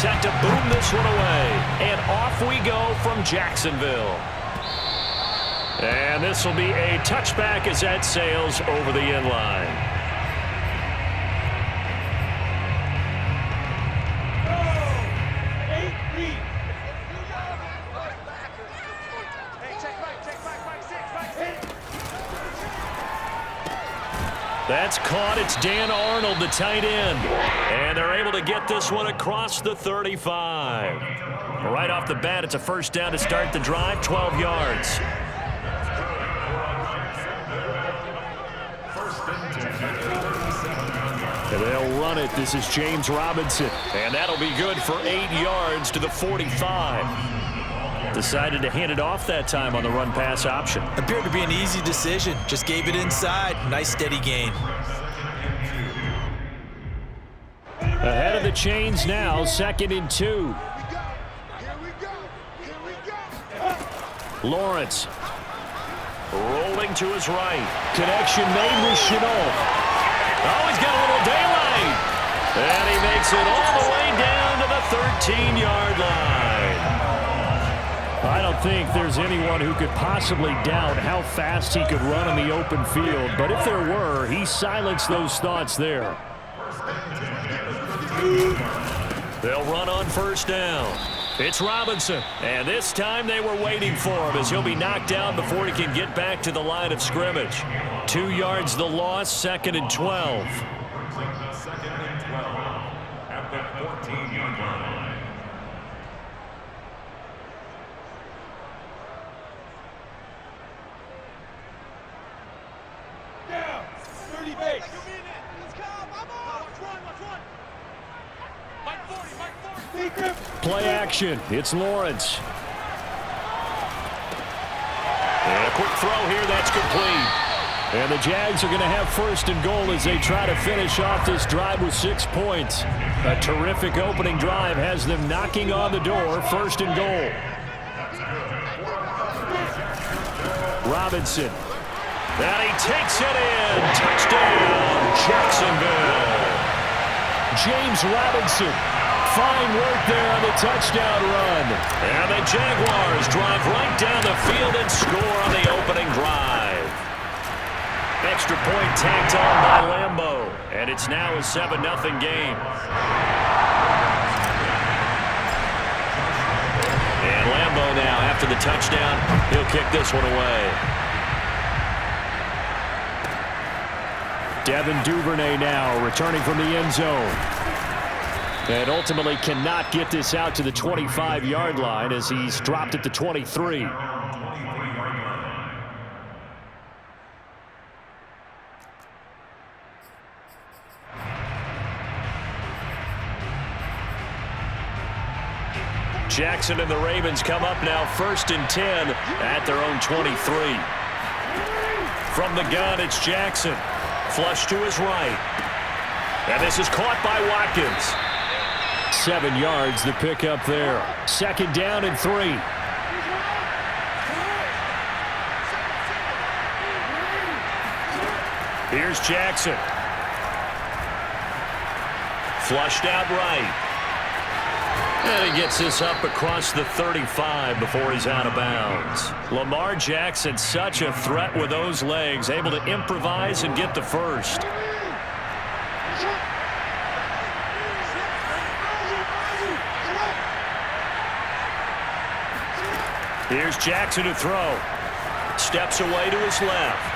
set to boom this one away. And off we go from Jacksonville. And this will be a touchback as that sails over the end line. That's caught. It's Dan Arnold, the tight end. And they're able to get this one across the 35. Right off the bat, it's a first down to start the drive, 12 yards. And they'll run it. This is James Robinson. And that'll be good for 8 yards to the 45. Decided to hand it off that time on the run-pass option. Appeared to be an easy decision. Just gave it inside. Nice steady gain. Ahead of the chains now, 2nd and 2. Lawrence. Rolling to his right. Connection made with Chenault. Oh, he's got a little daylight. And he makes it all the way down to the 13-yard line. I don't think there's anyone who could possibly doubt how fast he could run in the open field. But if there were, he silenced those thoughts there. They'll run on first down. It's Robinson. And this time they were waiting for him as he'll be knocked down before he can get back to the line of scrimmage. 2 yards the loss, 2nd and 12. Second and 12 at the 14-yard line. Play action. It's Lawrence. And a quick throw here. That's complete. And the Jags are going to have 1st and goal as they try to finish off this drive with 6 points. A terrific opening drive has them knocking on the door. 1st and goal. Robinson. And he takes it in. Touchdown, Jacksonville. James Robinson. Fine work there on the touchdown run. And the Jaguars drive right down the field and score on the opening drive. Extra point tacked on by Lambeau. And it's now a 7-0 game. And Lambeau now, after the touchdown, he'll kick this one away. Devin Duvernay now returning from the end zone. And ultimately cannot get this out to the 25-yard line as he's dropped at the 23. Jackson and the Ravens come up now 1st and 10 at their own 23. From the gun, it's Jackson. Flush to his right. And this is caught by Watkins. 7 yards the pickup there. 2nd down and 3. Here's Jackson. Flushed out right. And he gets this up across the 35 before he's out of bounds. Lamar Jackson, such a threat with those legs, able to improvise and get the first. Here's Jackson to throw. Steps away to his left.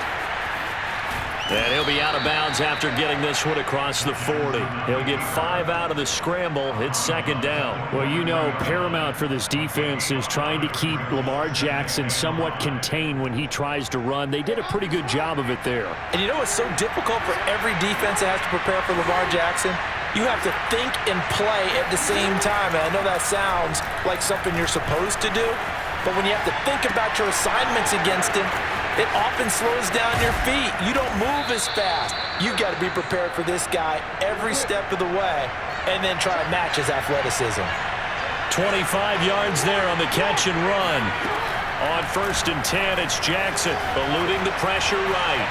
And he'll be out of bounds after getting this one across the 40. He'll get 5 out of the scramble. It's 2nd down. Well, you know, paramount for this defense is trying to keep Lamar Jackson somewhat contained when he tries to run. They did a pretty good job of it there. And you know what's so difficult for every defense that has to prepare for Lamar Jackson? You have to think and play at the same time. And I know that sounds like something you're supposed to do, but when you have to think about your assignments against him, it often slows down your feet. You don't move as fast. You got to be prepared for this guy every step of the way and then try to match his athleticism. 25 yards there on the catch and run. On 1st and 10, it's Jackson eluding the pressure right.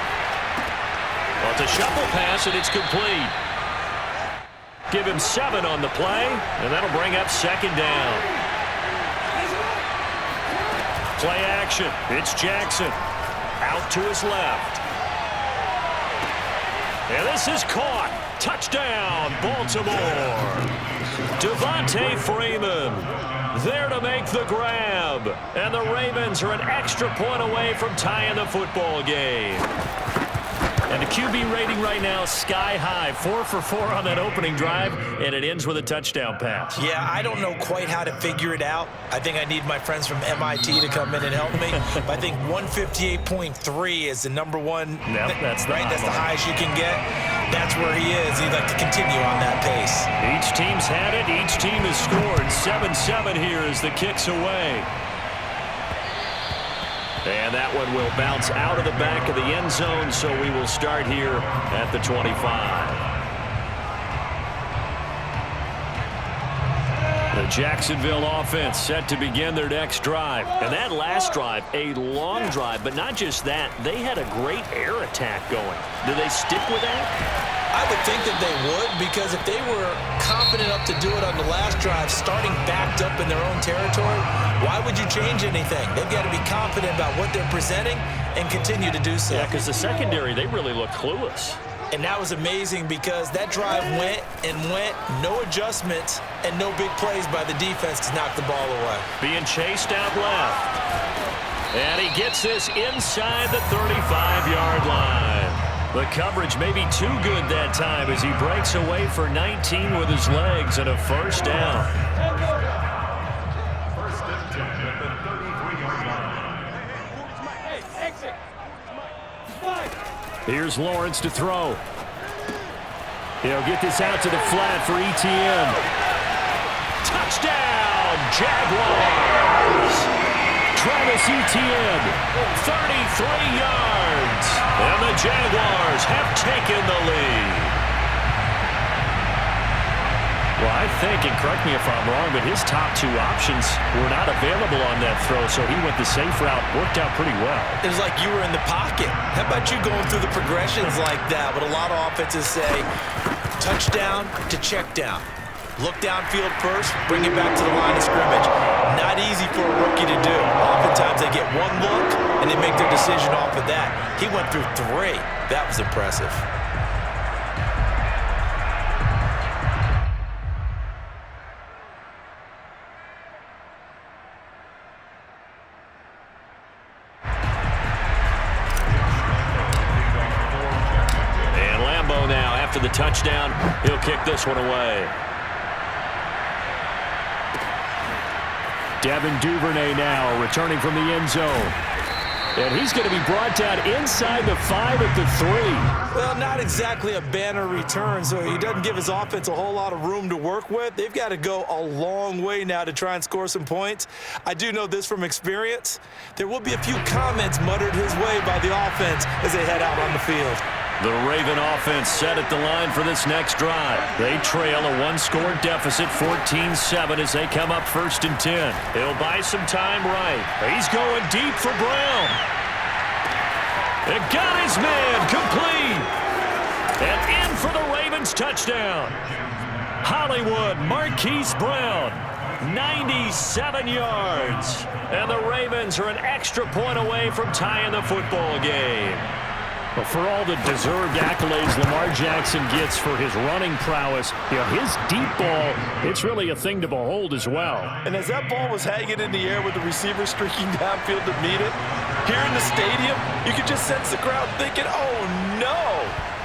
Well, it's a shuffle pass, and it's complete. Give him 7 on the play, and that'll bring up second down. Play action. It's Jackson. Out to his left. And this is caught. Touchdown, Baltimore. Devontae Freeman there to make the grab. And the Ravens are an extra point away from tying the football game. And the QB rating right now, sky high. 4 for 4 on that opening drive, and it ends with a touchdown pass. Yeah, I don't know quite how to figure it out. I think I need my friends from MIT to come in and help me. But I think 158.3 is the number one. Yep, that's the right. That's the highest you can get. That's where he is. He'd like to continue on that pace. Each team's had it. Each team has scored. 7-7 here as the kick's away. And that one will bounce out of the back of the end zone, so we will start here at the 25. The Jacksonville offense set to begin their next drive. And that last drive, a long drive, but not just that. They had a great air attack going. Do they stick with that? I would think that they would, because if they were confident enough to do it on the last drive, starting backed up in their own territory, why would you change anything? They've got to be confident about what they're presenting and continue to do so. Yeah, because the secondary, they really looked clueless. And that was amazing because that drive went and went, no adjustments, and no big plays by the defense to knock the ball away. Being chased out left. And he gets this inside the 35-yard line. The coverage may be too good that time as he breaks away for 19 with his legs and a first down. First and 10 at the 33-yard line. Here's Lawrence to throw. He'll get this out to the flat for Etienne. Touchdown, Jaguars! Travis Etienne, 33 yards. And the Jaguars have taken the lead. Well, I think, and correct me if I'm wrong, but his top 2 options were not available on that throw, so he went the safe route. Worked out pretty well. It was like you were in the pocket. How about you going through the progressions like that? What a lot of offenses say, touchdown to check down. Look downfield first, bring it back to the line of scrimmage. Not easy for a rookie to do. Oftentimes they get one look, and they make their decision off of that. He went through 3. That was impressive. And Lambeau now, after the touchdown, he'll kick this one away. Devin Duvernay now returning from the end zone. And he's going to be brought down inside the 5 at the 3. Well, not exactly a banner return, so he doesn't give his offense a whole lot of room to work with. They've got to go a long way now to try and score some points. I do know this from experience. There will be a few comments muttered his way by the offense as they head out on the field. The Raven offense set at the line for this next drive. They trail a 1-score deficit, 14-7, as they come up 1st and 10. He'll buy some time right. He's going deep for Brown. And got his man complete. And in for the Ravens touchdown. Hollywood Marquise Brown, 97 yards. And the Ravens are an extra point away from tying the football game. But for all the deserved accolades Lamar Jackson gets for his running prowess, his deep ball, it's really a thing to behold as well. And as that ball was hanging in the air with the receiver streaking downfield to meet it, here in the stadium, you could just sense the crowd thinking, oh no!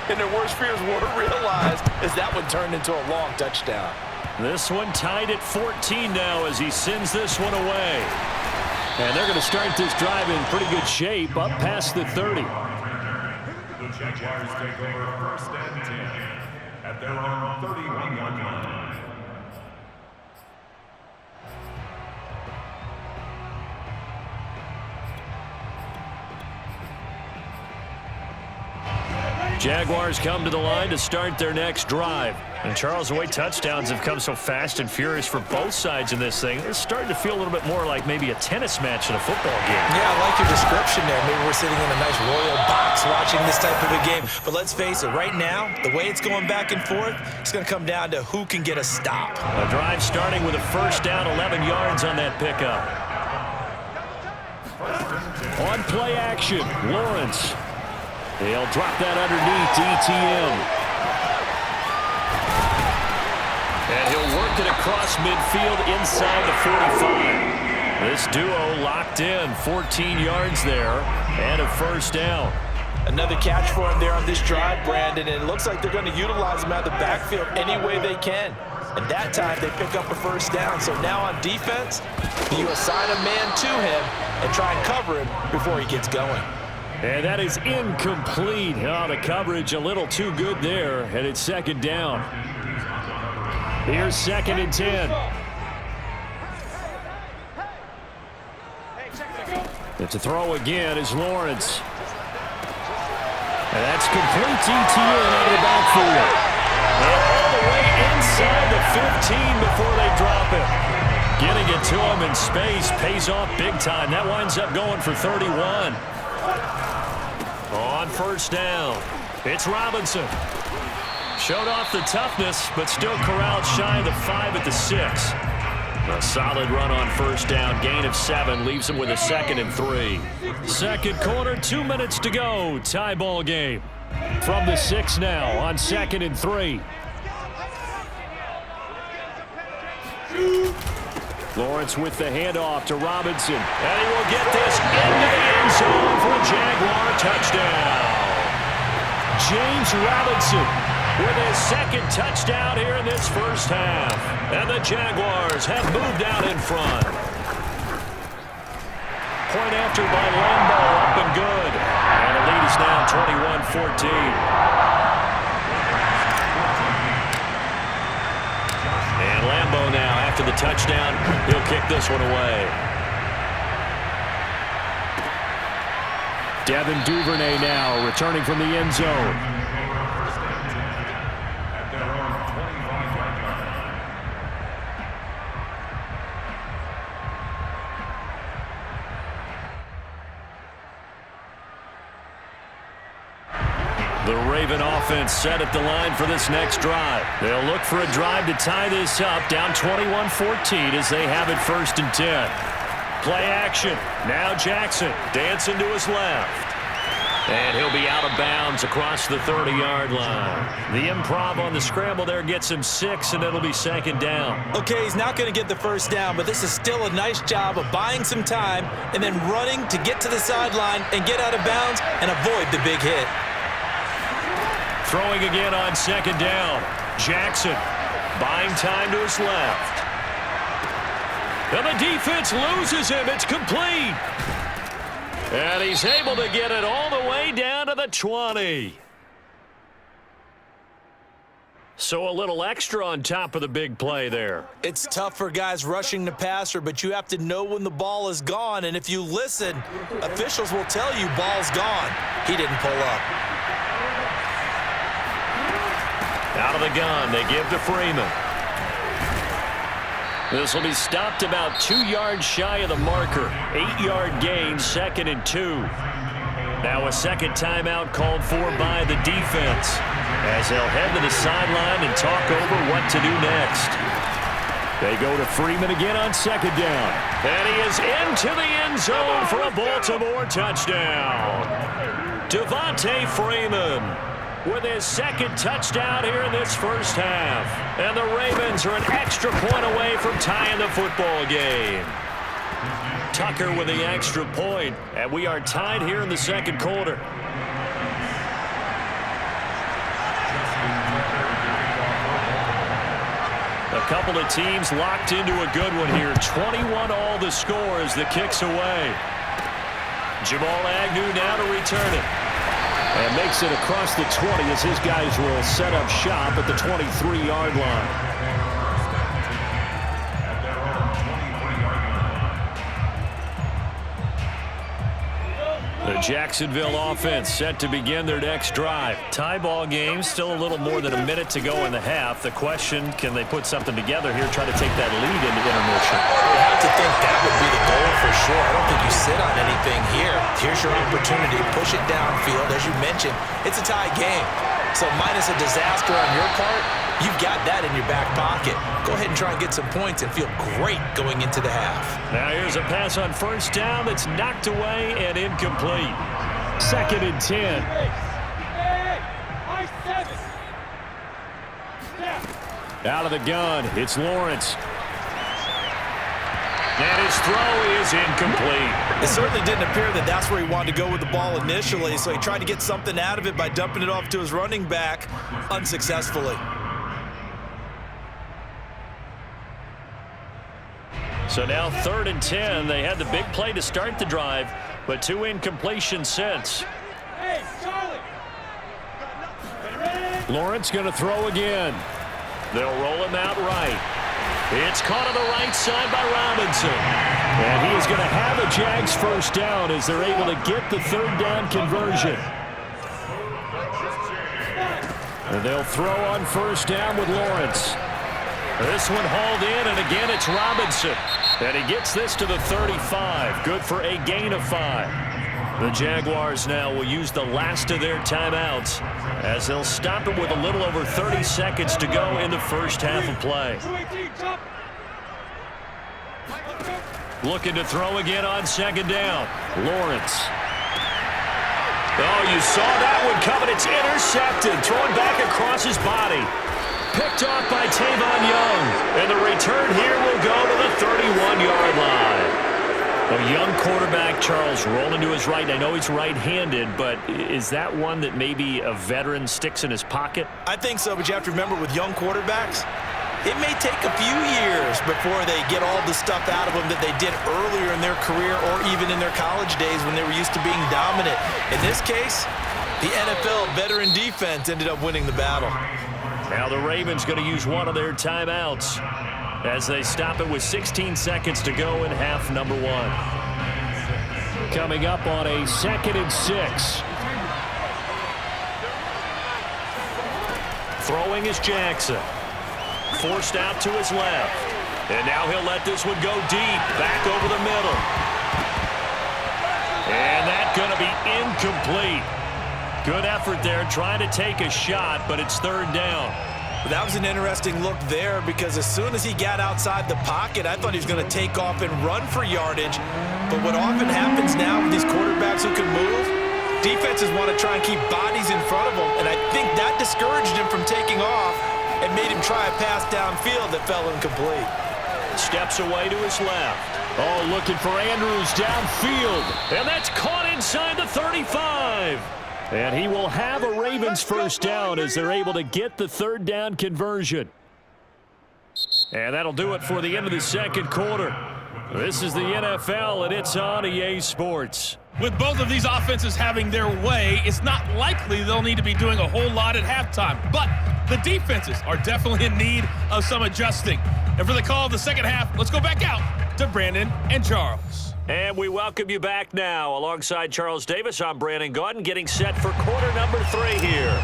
And their worst fears weren't realized as that one turned into a long touchdown. This one tied at 14 now as he sends this one away. And they're going to start this drive in pretty good shape, up past the 30. The Jaguars take over 1st and 10 at their own 31-yard line. Jaguars come to the line to start their next drive. And Charles, the way touchdowns have come so fast and furious for both sides in this thing, it's starting to feel a little bit more like maybe a tennis match than a football game. Yeah, I like your description there. Maybe we're sitting in a nice royal box watching this type of a game. But let's face it, right now, the way it's going back and forth, it's going to come down to who can get a stop. A drive starting with a first down, 11 yards on that pickup. On play action, Lawrence. He'll drop that underneath to ETN. And he'll work it across midfield inside the 45. This duo locked in, 14 yards there, and a first down. Another catch for him there on this drive, Brandon, and it looks like they're going to utilize him out of the backfield any way they can. And that time they pick up a first down. So now on defense, you assign a man to him and try and cover him before he gets going. And that is incomplete. Oh, the coverage a little too good there, and it's second down. Here's 2nd and 10. It's a throw again is Lawrence. And that's complete to ETN out of the backfield. And all the way inside the 15 before they drop it. Getting it to him in space pays off big time. That winds up going for 31. On first down, it's Robinson. Showed off the toughness, but still corralled shy of the 5 at the 6. A solid run on first down, gain of 7, leaves him with a 2nd and 3. Second quarter, 2 minutes to go. Tie ball game. From the 6 now on 2nd and 3. Lawrence with the handoff to Robinson. And he will get this into the end zone for a Jaguar touchdown. James Robinson with his 2nd touchdown here in this first half. And the Jaguars have moved out in front. Point after by Lambo, up and good. And the lead is now 21-14. And Lambo now, after the touchdown, he'll kick this one away. Devin Duvernay now returning from the end zone. The Raven offense set at the line for this next drive. They'll look for a drive to tie this up, down 21-14 as they have it 1st and 10. Play action. Now Jackson dancing to his left. And he'll be out of bounds across the 30-yard line. The improv on the scramble there gets him 6, and it'll be 2nd down. Okay, he's not going to get the first down, but this is still a nice job of buying some time and then running to get to the sideline and get out of bounds and avoid the big hit. Throwing again on 2nd down. Jackson buying time to his left. And the defense loses him. It's complete. And he's able to get it all the way down to the 20. So a little extra on top of the big play there. It's tough for guys rushing the passer, but you have to know when the ball is gone. And if you listen, officials will tell you ball's gone. He didn't pull up. Out of the gun, they give to Freeman. This will be stopped about 2 yards shy of the marker. 8-yard gain, 2nd and 2. Now a second timeout called for by the defense as they'll head to the sideline and talk over what to do next. They go to Freeman again on 2nd down. And he is into the end zone for a Baltimore touchdown. Devontae Freeman with his 2nd touchdown here in this first half. And the Ravens are an extra point away from tying the football game. Tucker with the extra point, and we are tied here in the second quarter. A couple of teams locked into a good one here. 21 all the score as the kick's away. Jamal Agnew now to return it. And makes it across the 20 as his guys will set up shop at the 23-yard line. The Jacksonville offense set to begin their next drive. Tie ball game, still a little more than a minute to go in the half. The question, can they put something together here, try to take that lead into intermission? You have to think that would be the goal for sure. I don't think you sit on anything here. Here's your opportunity. Push it downfield. As you mentioned, it's a tie game. So minus a disaster on your part, you've got that in your back pocket. Go ahead and try and get some points and feel great going into the half. Now here's a pass on first down that's knocked away and incomplete. 2nd and 10. Out of the gun, it's Lawrence. And his throw is incomplete. It certainly didn't appear that that's where he wanted to go with the ball initially, so he tried to get something out of it by dumping it off to his running back unsuccessfully. So now 3rd and 10. They had the big play to start the drive, but 2 incompletions since. Lawrence going to throw again. They'll roll him out right. It's caught on the right side by Robinson. And he is going to have a Jags first down as they're able to get the 3rd down conversion. And they'll throw on first down with Lawrence. This one hauled in, and again it's Robinson. And he gets this to the 35. Good for a gain of 5. The Jaguars now will use the last of their timeouts as they'll stop it with a little over 30 seconds to go in the first half of play. Looking to throw again on 2nd down. Lawrence. Oh, you saw that one coming. It's intercepted. Thrown back across his body. Picked off by Tavon Young. And the return here will go to the 31-yard line. A young quarterback, Charles, rolling to his right. I know he's right-handed, but is that one that maybe a veteran sticks in his pocket? I think so, but you have to remember with young quarterbacks, it may take a few years before they get all the stuff out of them that they did earlier in their career or even in their college days when they were used to being dominant. In this case, the NFL veteran defense ended up winning the battle. Now the Ravens going to use one of their timeouts as they stop it with 16 seconds to go in half number 1. Coming up on a 2nd and 6. Throwing is Jackson. Forced out to his left. And now he'll let this one go deep. Back over the middle. And that's going to be incomplete. Good effort there trying to take a shot, but it's 3rd down. That was an interesting look there because as soon as he got outside the pocket, I thought he was going to take off and run for yardage. But what often happens now with these quarterbacks who can move, defenses want to try and keep bodies in front of them, and I think that discouraged him from taking off and made him try a pass downfield that fell incomplete. Steps away to his left. Oh, looking for Andrews downfield. And that's caught inside the 35. And he will have a Ravens first down as they're able to get the 3rd down conversion. And that'll do it for the end of the 2nd quarter. This is the NFL, and it's on EA Sports. With both of these offenses having their way, it's not likely they'll need to be doing a whole lot at halftime. But the defenses are definitely in need of some adjusting. And for the call of the 2nd half, let's go back out to Brandon and Charles. And we welcome you back now. Alongside Charles Davis, I'm Brandon Gaudin, getting set for quarter number 3 here.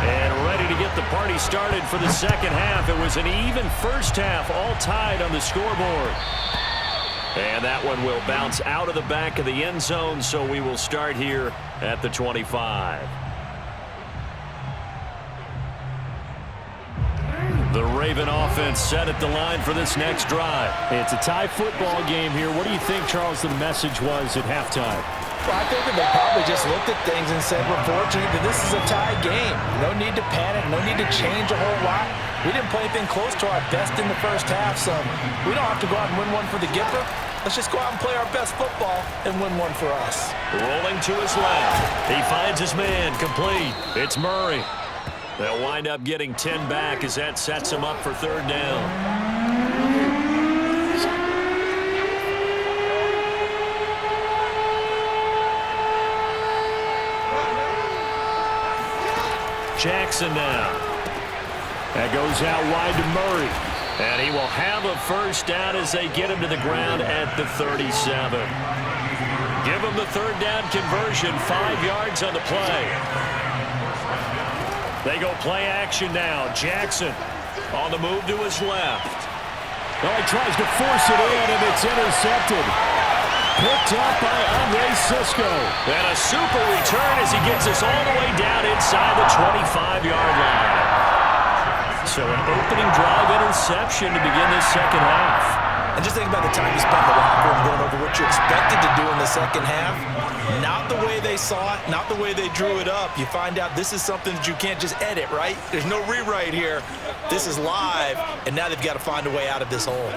And ready to get the party started for the 2nd half. It was an even first half, all tied on the scoreboard. And that one will bounce out of the back of the end zone, so we will start here at the 25. The Raven offense set at the line for this next drive. It's a tie football game here. What do you think, Charles, the message was at halftime? Well, I think that they probably just looked at things and said, we're fortunate that this is a tie game. No need to panic, no need to change a whole lot. We didn't play anything close to our best in the first half, so we don't have to go out and win one for the Gipper. Let's just go out and play our best football and win one for us. Rolling to his left. He finds his man, complete. It's Murray. They'll wind up getting 10 back as that sets them up for 3rd down. Jackson now. That goes out wide to Murray. And he will have a first down as they get him to the ground at the 37. give them the third down conversion, 5 yards on the play. They go play action now. Jackson on the move to his left. Well, he tries to force it in, and it's intercepted. Picked up by Andre Sisco. And a super return as he gets us all the way down inside the 25-yard line. So an opening drive interception to begin this second half. And just think about the time you spent in the locker room going over what you expected to do in the second half. Not the way they saw it, not the way they drew it up. You find out this is something that you can't just edit, right? There's no rewrite here. This is live, and now they've got to find a way out of this hole.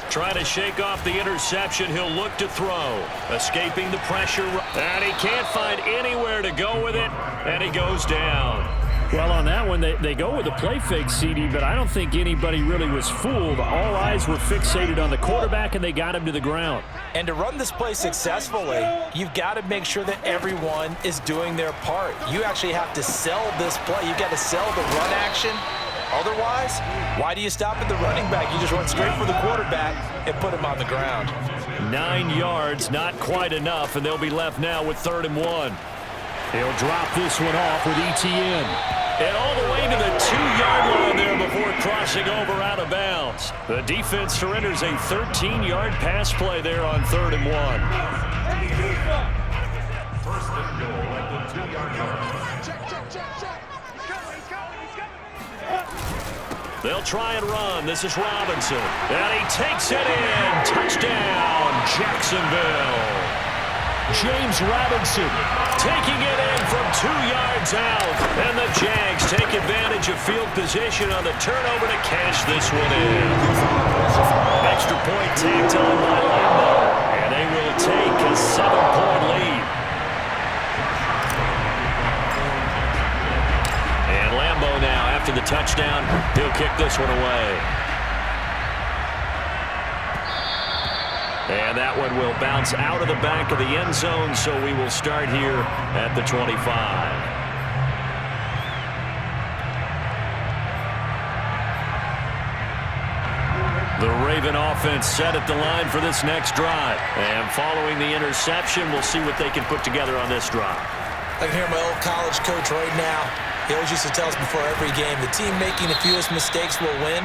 Trying to shake off the interception. He'll look to throw. Escaping the pressure. And he can't find anywhere to go with it. And he goes down. Well, on that one, they go with a play fake, CD, but I don't think anybody really was fooled. All eyes were fixated on the quarterback, and they got him to the ground. And to run this play successfully, you've got to make sure that everyone is doing their part. You actually have to sell this play. You've got to sell the run action. Otherwise, why do you stop at the running back? You just run straight for the quarterback and put him on the ground. 9 yards, not quite enough, and they'll be left now with 3rd and 1. He'll drop this one off with ETN. And all the way to the 2-yard line there before crossing over out of bounds. The defense surrenders a 13-yard pass play there on 3rd and 1. First and goal at the 2-yard line. They'll try and run. This is Robinson. And he takes it in. Touchdown, Jacksonville. James Robinson taking it in from 2 yards out. And the Jags take advantage of field position on the turnover to cash this one in. Extra point tagged on by Lambo. And they will take a 7-point lead. And Lambo now, after the touchdown, he'll kick this one away. And that one will bounce out of the back of the end zone, so we will start here at the 25. The Raven offense set at the line for this next drive. And following the interception, we'll see what they can put together on this drive. I can hear my old college coach right now. He always used to tell us before every game, the team making the fewest mistakes will win.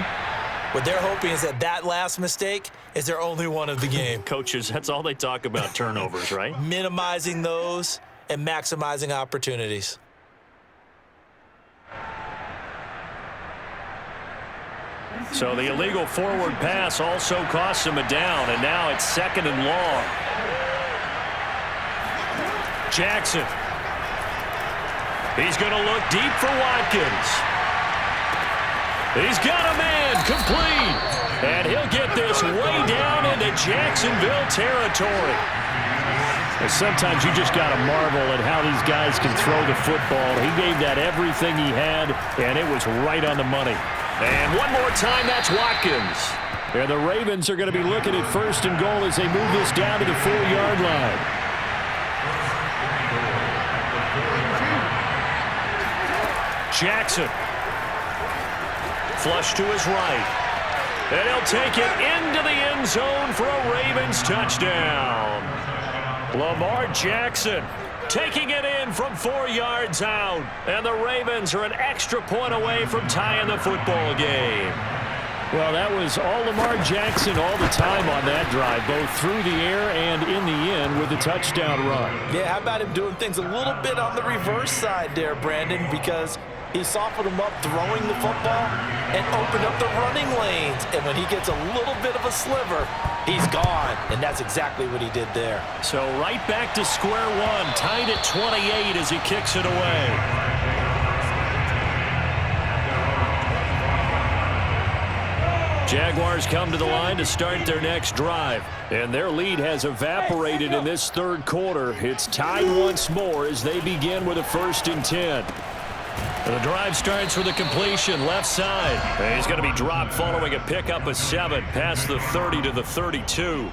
What they're hoping is that that last mistake is their only one of the game. Coaches, that's all they talk about, turnovers, right? Minimizing those and maximizing opportunities. So the illegal forward pass also costs him a down, and now it's 2nd and long. Jackson. He's going to look deep for Watkins. He's got a man complete. And he'll get this way down into Jacksonville territory. Sometimes you just got to marvel at how these guys can throw the football. He gave that everything he had, and it was right on the money. And one more time, that's Watkins. And the Ravens are going to be looking at 1st and goal as they move this down to the 4-yard line. Jackson. Flush to his right. And he'll take it into the end zone for a Ravens touchdown. Lamar Jackson taking it in from 4 yards out. And the Ravens are an extra point away from tying the football game. Well, that was all Lamar Jackson all the time on that drive, both through the air and in the end with the touchdown run. Yeah, how about him doing things a little bit on the reverse side there, Brandon, because he softened him up throwing the football and opened up the running lanes. And when he gets a little bit of a sliver, he's gone. And that's exactly what he did there. So right back to square one, tied at 28 as he kicks it away. Jaguars come to the line to start their next drive. And their lead has evaporated in this 3rd quarter. It's tied once more as they begin with a 1st and 10. The drive starts with a completion left side. And he's going to be dropped following a pickup of 7 past the 30 to the 32.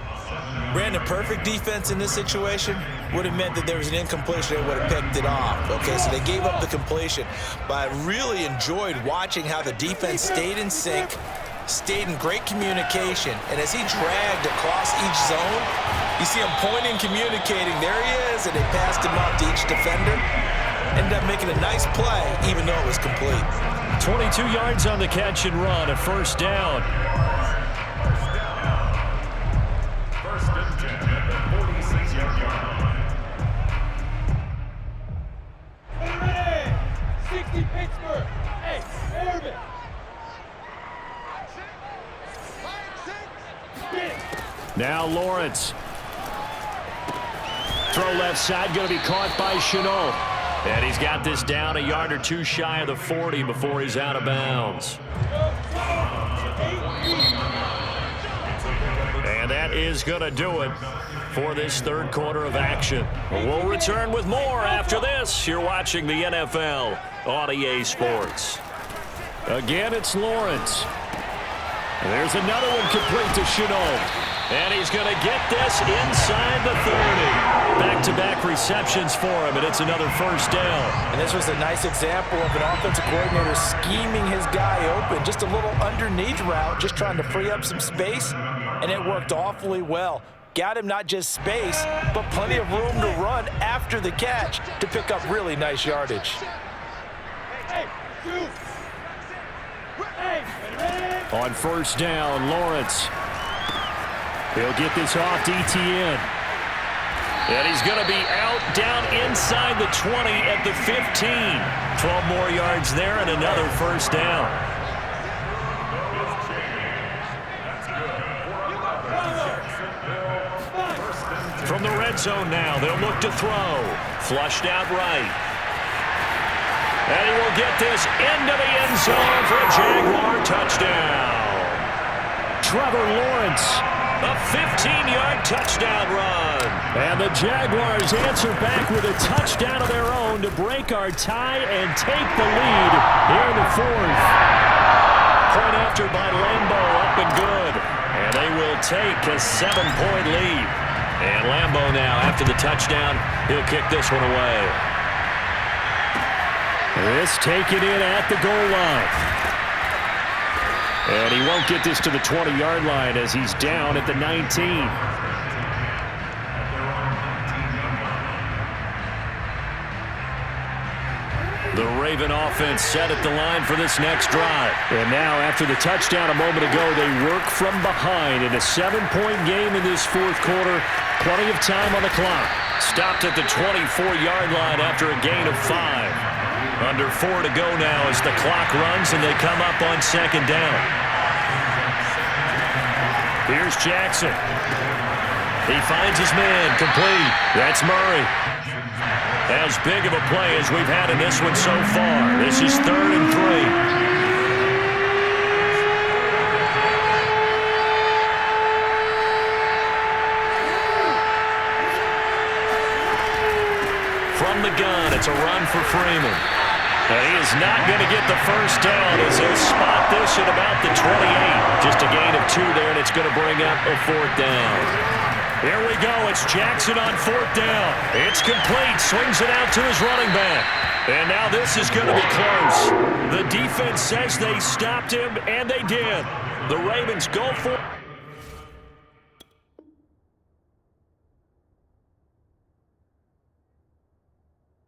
Brandon, perfect defense in this situation would have meant that there was an incompletion. They would have picked it off. Okay, so they gave up the completion. But I really enjoyed watching how the defense stayed in sync, stayed in great communication, and as he dragged across each zone, You see him pointing, communicating. There he is, and they passed him off to each defender. Ended up making a nice play, even though it was complete. 22 yards on the catch and run, a first down. First and 10 at the 46-yard line. 60 Pittsburgh. Hey, Irvin. Now Lawrence. Throw left side, going to be caught by Shenault. And he's got this down a yard or two shy of the 40 before he's out of bounds. And that is going to do it for this third quarter of action. We'll return with more after this. You're watching the NFL on EA Sports. Again, it's Lawrence. There's another one complete to Shenault. And he's going to get this inside the 30. Back-to-back receptions for him, and it's another first down. And this was a nice example of an offensive coordinator scheming his guy open. Just a little underneath route, just trying to free up some space, and it worked awfully well. Got him not just space, but plenty of room to run after the catch to pick up really nice yardage. On first down, Lawrence. He'll get this off to Etienne. And he's going to be out down inside the 20 at the 15. 12 more yards there and another first down. From the red zone now, they'll look to throw. Flushed out right. And he will get this into the end zone for a Jaguar touchdown. Trevor Lawrence. A 15-yard touchdown run. And the Jaguars answer back with a touchdown of their own to break our tie and take the lead here in the fourth. Point after by Lambeau, up and good. And they will take a 7-point lead. And Lambeau now, after the touchdown, he'll kick this one away. This taken in at the goal line. And he won't get this to the 20-yard line as he's down at the 19. The Raven offense set at the line for this next drive. And now, after the touchdown a moment ago, they work from behind in a 7-point game in this fourth quarter. Plenty of time on the clock. Stopped at the 24-yard line after a gain of 5. Under 4 to go now as the clock runs and they come up on second down. Here's Jackson. He finds his man, complete. That's Murray. As big of a play as we've had in this one so far. This is 3rd and 3. From the gun, it's a run for Freeman. And he is not going to get the first down as he'll spot this at about the 28. Just a gain of 2 there, and it's going to bring up a 4th down. Here we go. It's Jackson on 4th down. It's complete. Swings it out to his running back. And now this is going to be close. The defense says they stopped him, and they did. The Ravens go for it.